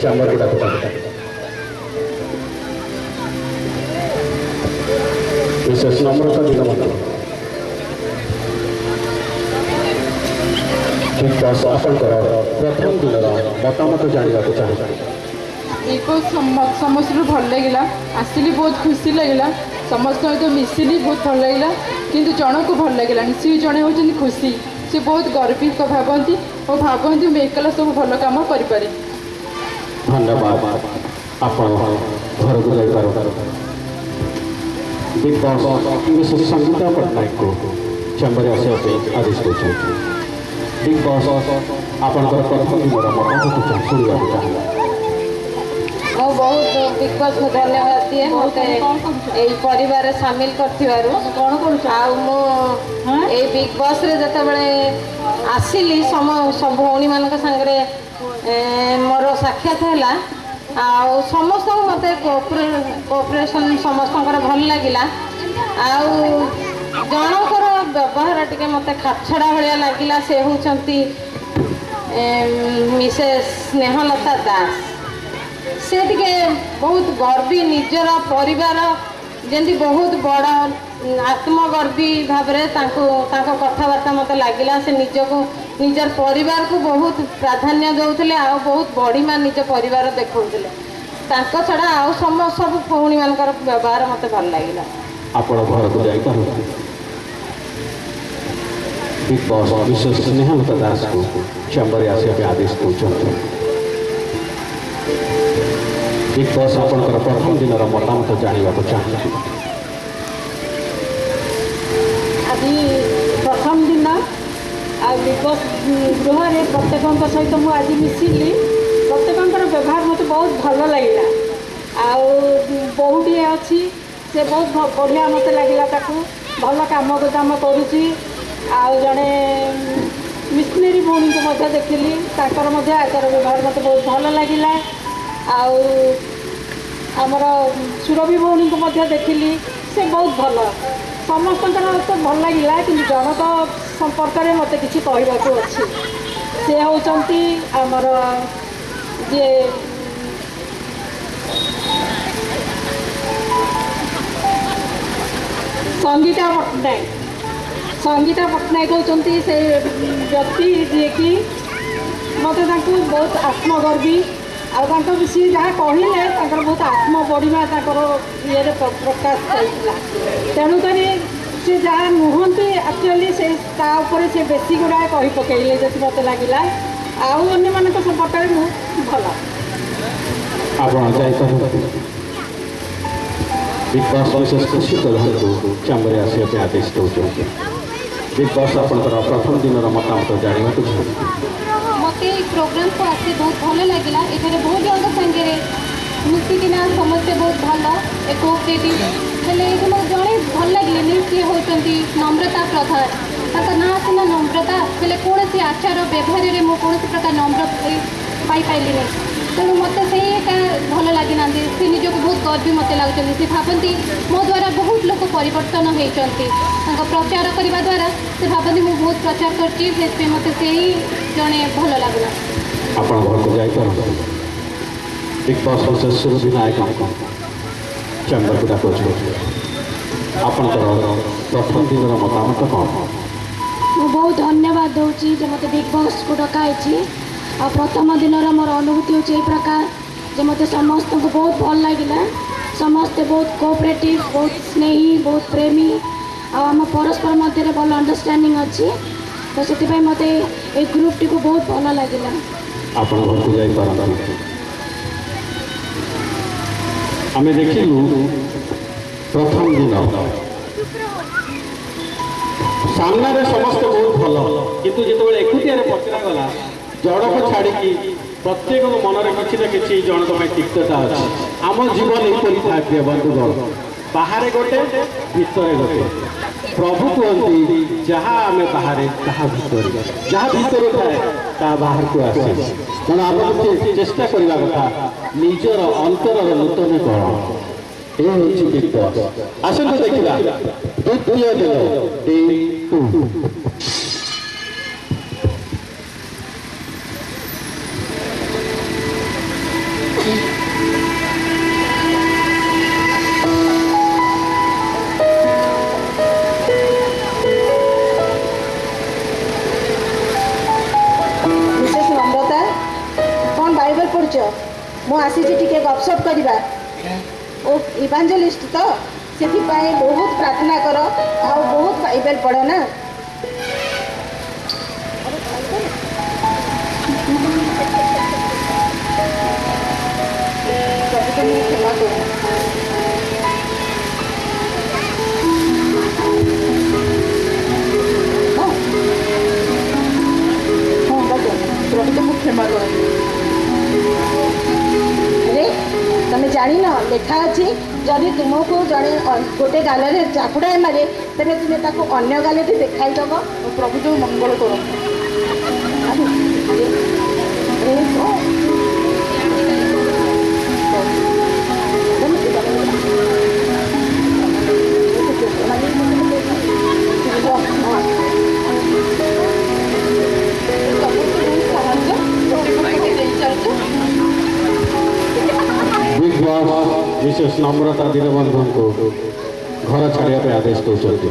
Chamber गुड़ाक विशेष नम्रता दिन big boss आपंकर प्रथम दिन मतामत जानवा चाहिए। समस्त भल लगे आसली बहुत खुशी लगे समस्त सहित मिसिली बहुत भल लगे किंतु जन को भल लगे सी जड़े होती खुशी सी बहुत गर्वित भावती और भावती मैं एकला सब भल कम करें। धन्यवाद आप घर को जापर बिग बॉस संगीता पट्टनायक को चैम्बर आसवाई आदेश कर बिग बॉस आपंकर प्रथम दिन मतामत शुणा चाहिए। ମୁଁ ବହୁତ ବିଗ୍ ବସ୍କୁ ଧନ୍ୟବାଦ ଦିଏ ମୋତେ ଏଇ ପରିବାରରେ ସାମିଲ କରିଥିବାରୁ। ଆଉ ମୁଁ ଏଇ ବିଗ୍ ବସ୍ରେ ଯେତେବେଳେ ଆସିଲି ସବୁ ଭଉଣୀମାନଙ୍କ ସାଙ୍ଗରେ ମୋର ସାକ୍ଷାତ ହେଲା ଆଉ ସମସ୍ତଙ୍କୁ ମୋତେ କୋଅପରେସନ୍ ସମସ୍ତଙ୍କର ଭଲ ଲାଗିଲା। ଆଉ ଜଣଙ୍କର ବ୍ୟବହାର ଟିକେ ମୋତେ ଖାପଛଡ଼ା ଭଳିଆ ଲାଗିଲା ସେ ହେଉଛନ୍ତି ମିସେସ୍ ସ୍ନେହଲତା ଦାସ। से टिके बहुत गर्वी निजर परिवार जमी बहुत बड़ आत्मगर्वी भाव कथबार्ता मत लगिला से निजर परिवार को बहुत प्राधान्य दौले आ बहुत बढ़िया निज परिवार देखते छड़ा आउ सब भौणी मान व्यवहार मत भल लगे। आपण घर को जापर बिग बॉस विशेष स्नेहलता दास को चैम्बर आसवाई आदेश कर बिग बॉस आपंकर प्रथम दिन मतामत जानवा चाहिए। आज प्रथम दिन बिग बॉस गृह प्रत्येक सहित मुझे आज मिसिली प्रत्येक व्यवहार मत बहुत भल लगे बहुटे अच्छी से बहुत बढ़िया मत लगे भल कम दाम करुच्ची जड़े मिशनरी भौणी को देखिली आचार व्यवहार मत बहुत भल लगे। आमर सुरभि भौणी को देखिली से बहुत भल समस्त तो भल लगे कि जनक संपर्क में मत कि कहवाक अच्छी से होती आमर जे संगीता पट्टनायक होती से व्यक्ति जी कि मत बहुत आत्मगर्वी आगे सी जहाँ कहले बहुत आत्म बढ़िया ये प्रकाश पाइला तेणुक सी जहाँ नुहति एक्चुअली से से बेसी गुड़ा कही पकड़े जी मत लगे आने मान संपर्क में भल बिग बॉस विशेष खुशी प्रधान को चैम्बर आसवाई आदेश दौर बिग बॉस आपंकर प्रथम दिन मतामत जानवा चाहिए। मत प्रोग्राम को आसी बहुत भल लगे ये बहुत जन सागे मिसिकिना समस्ते बहुत भल कोऑपरेटिव हेल्ले जड़े भल लगे सी होती नम्रता प्रधान ना सीना नम्रता हेल्ले कौन सी आचार व्यवहार में मुझे कौन प्रकार नम्र पाइली तेणु मत से भल लगे ना सी निजक बहुत गर्वी मत लगुच सी भावती मो द्वारा बहुत लोग परिवर्तन होती प्रचार करने द्वारा से भावती मुझे बहुत प्रचार कर मत से जड़े भल लगला। आपण घर को जापर बिग बॉस विशेष सुरभि नायक चैम्बर को डाक आपंकर प्रथम दिन मतामत कौन मुझे बहुत धन्यवाद दूसरी जो मत बिग बॉस को डकाई आ प्रथम दिन मोर अनुभूति हो प्रकार जो मत समस्त को बहुत भल लगे समस्ते बहुत कोऑपरेटिव बहुत स्नेही बहुत प्रेमी आम परस्पर मध्य भल अंडरस्टैंडिंग अच्छी तो से मत ए ग्रुप टी को बहुत भल लगे। आपण घर को जापर आम देखिलु प्रथम दिन सामने समस्त बहुत भल किंतु जो एकुटिया पचरा गला जड़क छाड़ी प्रत्येक मनरे किसी ना कि जनक तिक्तता अच्छी आम जीवन यही था बंधुगण बाहर गोटे भितर गोटे प्रभु कहते जहाँ आम बाहर ताहा भितर जहाँ भितर थाए ता बाहर को आसे तेणु आम चेष्टा करने कथा निजर अंतर नूतन कौन ये बिग बॉस आसतु देखा द्वितीय दिन डे 2 କରୁଛ? ମୁଁ ଆସିଛି ଟିକେ ଗପସପ୍ କରିବା। ଓ ଇଭାଞ୍ଜେଲିଷ୍ଟ ତ, ସେଥିପାଇଁ ବହୁତ ପ୍ରାର୍ଥନା କର ଆଉ ବହୁତ ବାଇବେଲ ପଢ଼ ନା। ଆରେ ତମେ ଜାଣିନ ଲେଖା ଅଛି ଯଦି ତୁମକୁ ଜଣେ ଗୋଟେ ଗାଲରେ ଚାପୁଡ଼ା ମାରେ ତେବେ ତୁମେ ତାକୁ ଅନ୍ୟ ଗାଲଟି ଦେଖାଇଦେବ। ପ୍ରଭୁ ଯେଉଁ ମଙ୍ଗଳ କରନ୍ତୁ। ବିଗ୍ ବସ୍ ମିସେସ୍ ନମ୍ରତା ଦୀନବନ୍ଧୁଙ୍କୁ ଘର ଛାଡ଼ିବା ପାଇଁ ଆଦେଶ ଦେଉଛନ୍ତି।